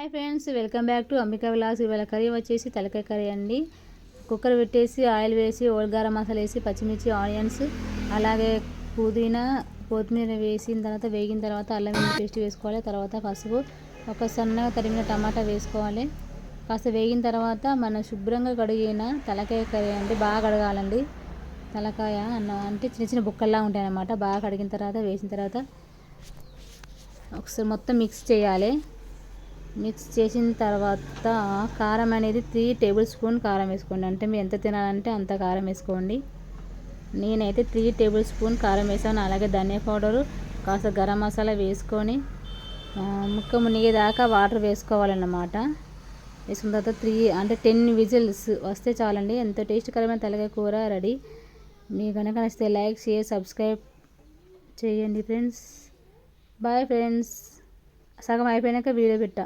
Hi friends, welcome back to Ambika vlogs. ఇవాళ curry వచ్చేసి తలకాయ కర్రీ అండి. కుక్కర్ పెట్టేసి ఆయిల్ వేసి గరం మసాలా వేసి పచ్చిమిర్చి ఆనియన్స్ అలాగే పుదీనా కొత్తిమీర వేసిన తర్వాత వేగిన తర్వాత అల్లం వెల్లుల్లి పేస్ట్ వేసుకోవాలి. తర్వాత పసుపు, ఒక సన్నగా తరిగిన టమాటా వేసుకోవాలి. కాస్త వేగిన తర్వాత మన శుభ్రంగా కడిగిన తలకాయ కర్రీ అంటే బాగా కడగాలండి. తలకాయ అంటే చిన్న చిన్న బుక్కల్లా ఉంటాయి అన్నమాట. బాగా కడిగిన తర్వాత వేసిన తర్వాత ఒకసారి మొత్తం మిక్స్ చేయాలి. మిక్స్ చేసిన తర్వాత కారం అనేది 3 టేబుల్ స్పూన్ కారం వేసుకోండి. అంటే మీరు ఎంత తినాలంటే అంత కారం వేసుకోండి. నేనైతే 3 టేబుల్ స్పూన్ కారం వేసాను. అలాగే ధనియా పౌడరు, కాస్త గరం మసాలా వేసుకొని ముక్క మునిగేదాకా వాటర్ వేసుకోవాలన్నమాట. వేసుకున్న తర్వాత 10 విజిల్స్ వస్తే చాలండి. ఎంతో టేస్ట్కరమైన తలకాయ కూర రెడీ. మీకు కనుక నచ్చితే లైక్, షేర్, సబ్స్క్రైబ్ చేయండి ఫ్రెండ్స్. Bye friends. సగం అయిపోయాక వీడియో పెట్టా.